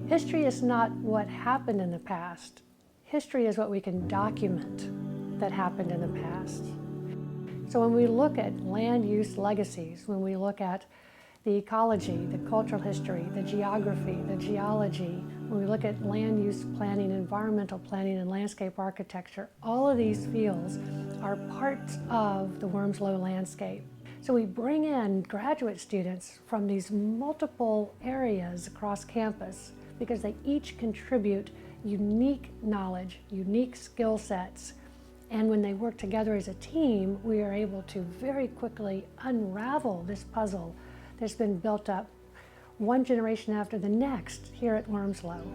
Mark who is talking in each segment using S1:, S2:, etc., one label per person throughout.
S1: History is not what happened in the past. History is what we can document that happened in the past. So when we look at land use legacies, when we look at the ecology, the cultural history, the geography, the geology, when we look at land use planning, environmental planning, and landscape architecture, all of these fields are parts of the Wormsloe landscape. So we bring in graduate students from these multiple areas across campus because they each contribute unique knowledge, unique skill sets. And when they work together as a team, we are able to very quickly unravel this puzzle that's been built up one generation after the next here at Wormsloe.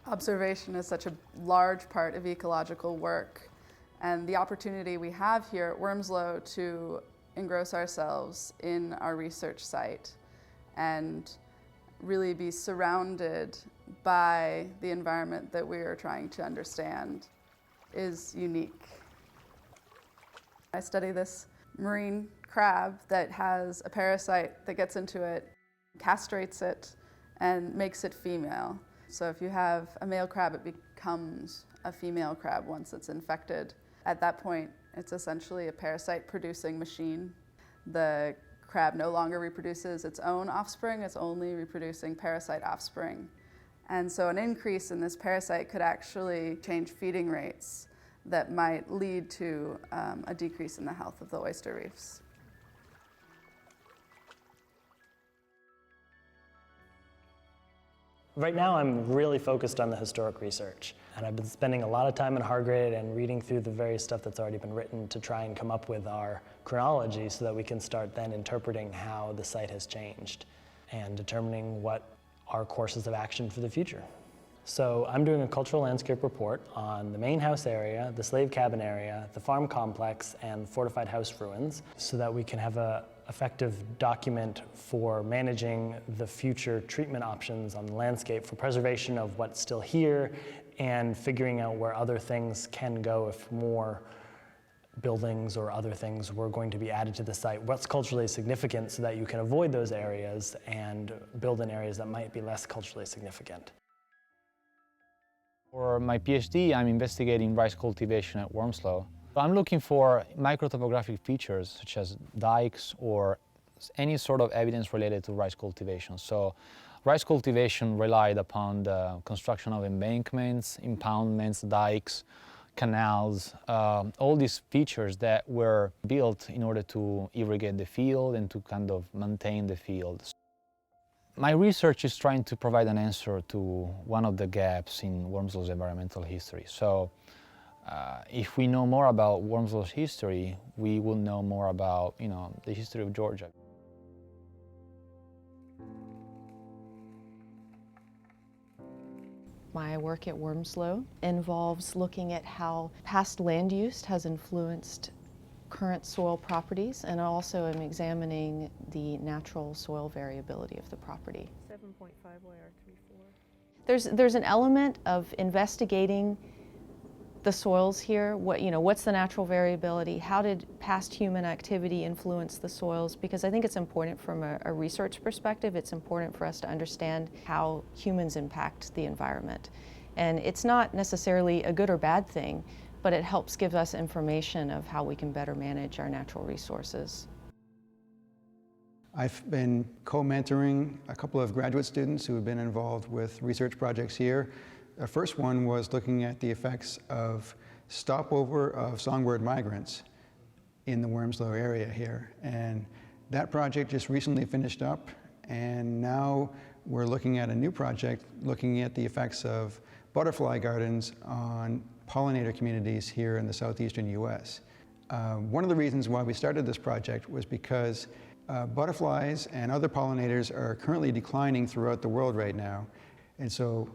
S2: Observation is such a large part of ecological work, and the opportunity we have here at Wormsloe to engross ourselves in our research site and really be surrounded by the environment that we are trying to understand is unique. I study this marine crab that has a parasite that gets into it, castrates it, and makes it female. So if you have a male crab, it becomes a female crab once it's infected. At that point, it's essentially a parasite-producing machine. The crab no longer reproduces its own offspring, it's only reproducing parasite offspring. And so an increase in this parasite could actually change feeding rates that might lead to a decrease in the health of the oyster reefs.
S3: Right now I'm really focused on the historic research, and I've been spending a lot of time in Hargrade and reading through the various stuff that's already been written to try and come up with our chronology so that we can start then interpreting how the site has changed and determining what our courses of action for the future. So I'm doing a cultural landscape report on the main house area, the slave cabin area, the farm complex, and fortified house ruins so that we can have a effective document for managing the future treatment options on the landscape for preservation of what's still here and figuring out where other things can go if more buildings or other things were going to be added to the site. What's culturally significant so that you can avoid those areas and build in areas that might be less culturally significant.
S4: For my PhD, I'm investigating rice cultivation at Wormsloe. I'm looking for microtopographic features such as dikes or any sort of evidence related to rice cultivation. So rice cultivation relied upon the construction of embankments, impoundments, dikes, canals, all these features that were built in order to irrigate the field and to kind of maintain the field. My research is trying to provide an answer to one of the gaps in Wormsloe's environmental history. So if we know more about Wormsloe's history, we will know more about, the history of Georgia.
S5: My work at Wormsloe involves looking at how past land use has influenced current soil properties, and also am examining the natural soil variability of the property.
S1: 7.5 YR34.
S5: There's an element of investigating the soils here. What's the natural variability? How did past human activity influence the soils? Because I think it's important from a research perspective. It's important for us to understand how humans impact the environment. And it's not necessarily a good or bad thing, but it helps give us information of how we can better manage our natural resources.
S6: I've been co-mentoring a couple of graduate students who have been involved with research projects here. The first one was looking at the effects of stopover of songbird migrants in the Wormsloe area here. And that project just recently finished up, and now we're looking at a new project looking at the effects of butterfly gardens on pollinator communities here in the southeastern US. One of the reasons why we started this project was because butterflies and other pollinators are currently declining throughout the world right now. And so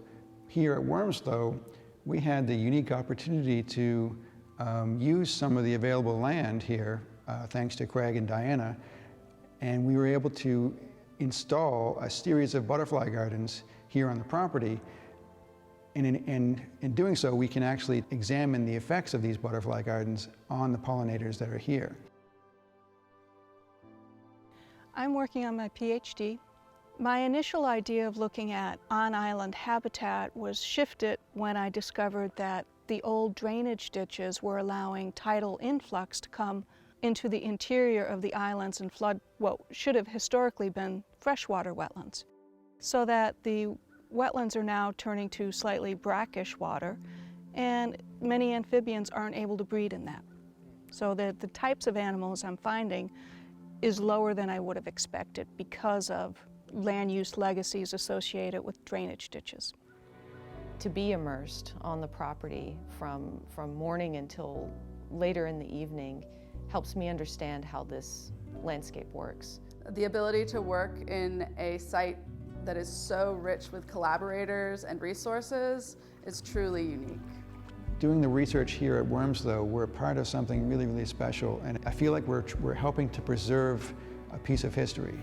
S6: here at Wormsloe, we had the unique opportunity to use some of the available land here, thanks to Craig and Diana, and we were able to install a series of butterfly gardens here on the property. And in doing so, we can actually examine the effects of these butterfly gardens on the pollinators that are here.
S7: I'm working on my PhD. My initial idea of looking at on-island habitat was shifted when I discovered that the old drainage ditches were allowing tidal influx to come into the interior of the islands and flood what should have historically been freshwater wetlands. So that the wetlands are now turning to slightly brackish water, and many amphibians aren't able to breed in that. So that the types of animals I'm finding is lower than I would have expected because of land use legacies associated with drainage ditches.
S5: To be immersed on the property from morning until later in the evening helps me understand how this landscape works.
S2: The ability to work in a site that is so rich with collaborators and resources is truly unique.
S6: Doing the research here at Wormsloe, we're part of something really, really special, and I feel like we're helping to preserve a piece of history.